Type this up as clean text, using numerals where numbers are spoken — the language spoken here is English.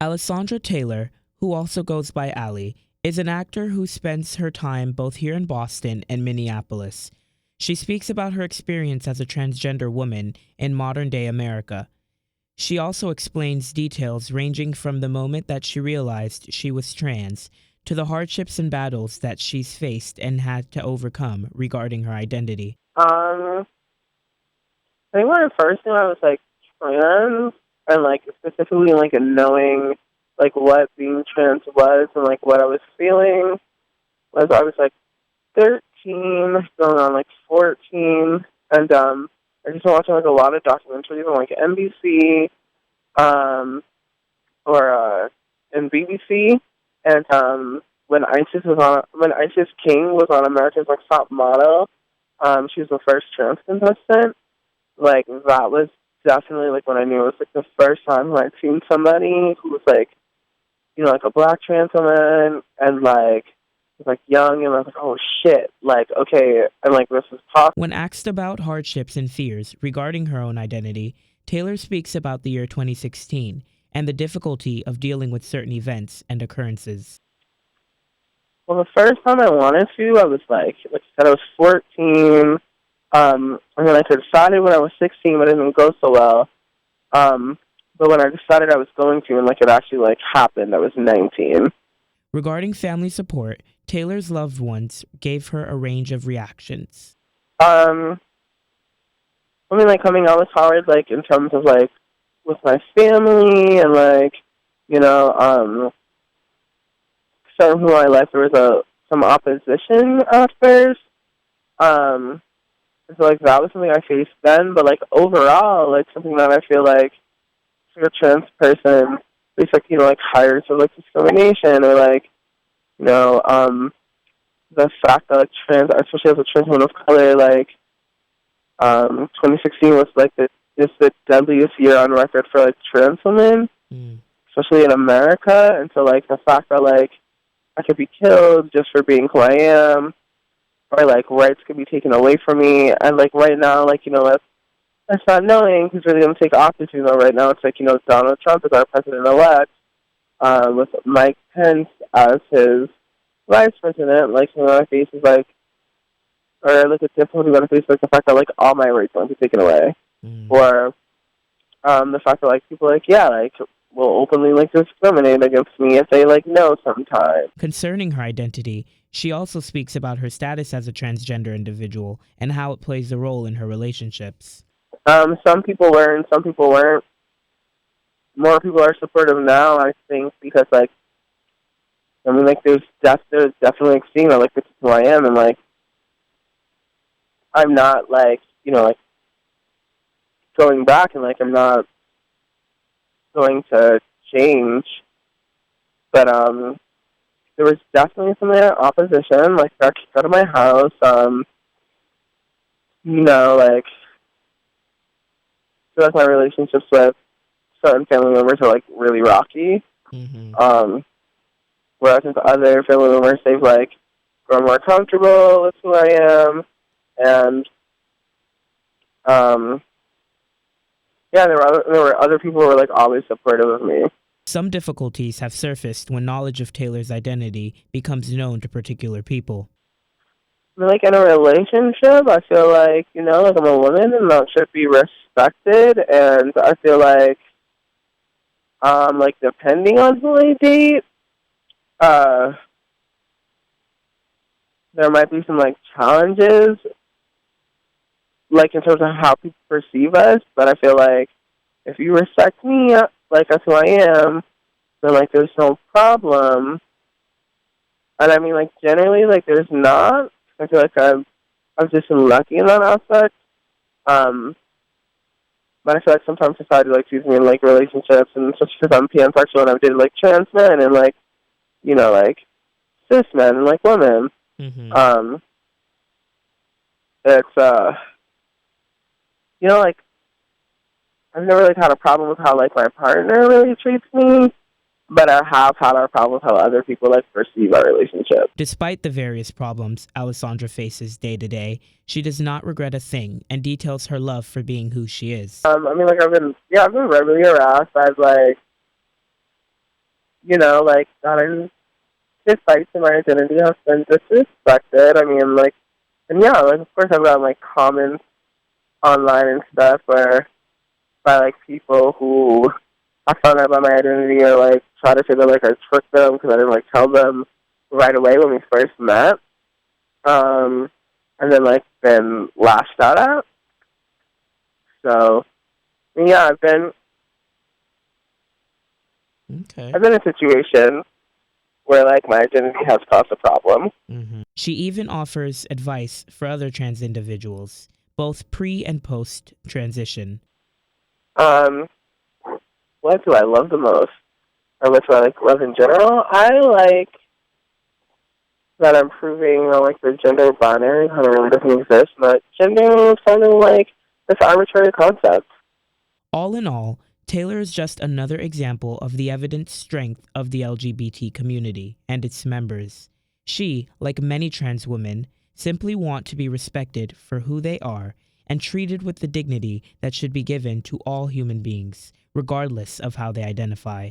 Alessandra Taylor, who also goes by Alie, is an actor who spends her time both here in Boston and Minneapolis. She speaks about her experience as a transgender woman in modern day America. She also explains details ranging from the moment that she realized she was trans to the hardships and battles that she's faced and had to overcome regarding her identity. I think when I first knew I was like trans, and like specifically like knowing like what being trans was and like what I was feeling was I was like 13, going on like 14, and I just been watching like a lot of documentaries on like NBC, um, or and BBC, and when Isis King was on America's like Top Model, she was the first trans contestant. Like that was definitely like when I knew it was like the first time when I'd seen somebody who was like, you know, like a black trans woman and like young, and I was like, oh shit, like okay, and like this is possible. When asked about hardships and fears regarding her own identity, Taylor speaks about the year 2016 and the difficulty of dealing with certain events and occurrences. Well, the first time I wanted to, I was like I said, I was 14, and then I decided when I was 16, but it didn't go so well. But when I decided I was going to, and like it actually like happened, I was 19. Regarding family support, Taylor's loved ones gave her a range of reactions. Um, I mean, like coming out was hard, like in terms of like with my family and like, you know, certain who I left, there was some opposition at first. Um, so like that was something I faced then, but like overall, like something that I feel like for a trans person, it's like, you know, like higher sort of like discrimination or like, you know, the fact that like trans, especially as a trans woman of color, like 2016 was like the deadliest year on record for like trans women, especially in America. And so like the fact that like I could be killed just for being who I am, or like rights could be taken away from me, and like right now, like, you know, that's not knowing who's really going to take office. You know, right now it's like, you know, Donald Trump is our president-elect, with Mike Pence as his vice president. Like, you know, I face is like, or like a difficulty that I face like the fact that like all my rights won't be taken away, or the fact that like people like, yeah, like will openly like discriminate against me if they like know sometimes. Concerning her identity, she also speaks about her status as a transgender individual and how it plays a role in her relationships. Some people were and some people weren't. More people are supportive now, I think, because like, I mean, like there's definitely like seeing that like this is who I am, and like I'm not like, you know, like going back, and like I'm not going to change. But there was definitely some opposition, like got kicked out of my house. You know, like I feel like my relationships with certain family members are like really rocky. Whereas with other family members, they've like grown more comfortable with who I am, and yeah, there were other people who were like always supportive of me. Some difficulties have surfaced when knowledge of Taylor's identity becomes known to particular people. I mean, like in a relationship, I feel like, you know, like I'm a woman and that should be respected, and I feel like depending on who I date, there might be some like challenges, like in terms of how people perceive us. But I feel like if you respect me, like as who I am, then like there's no problem. And I mean, like generally, like there's not. I feel like I've just been lucky in that aspect. But I feel like sometimes society like sees me in like relationships, and especially because I'm pansexual and I've dated like trans men and like, you know, like cis men and like women. It's you know, like I've never like had a problem with how like my partner really treats me, but I have had a problem with how other people like perceive our relationship. Despite the various problems Alessandra faces day to day, she does not regret a thing and details her love for being who she is. I mean, like I've been verbally harassed. I've like like, gotten his fights in my identity has been disrespected. I mean, like, and yeah, like, of course I've got, like, comments online and stuff where, by, like, people who I found out about my identity or, like, try to say that, like, I tricked them because I didn't, like, tell them right away when we first met. And then, like, been lashed out at. So, yeah, I've been in a situation where, like, my identity has caused a problem. She even offers advice for other trans individuals, both pre and post transition. What do I love the most? Or what do I, like, love in general? I like that I'm proving, like, the gender binary kind of really doesn't exist, but gender is kind of like this arbitrary concept. All in all, Taylor is just another example of the evident strength of the LGBT community and its members. She, like many trans women, simply want to be respected for who they are and treated with the dignity that should be given to all human beings, regardless of how they identify.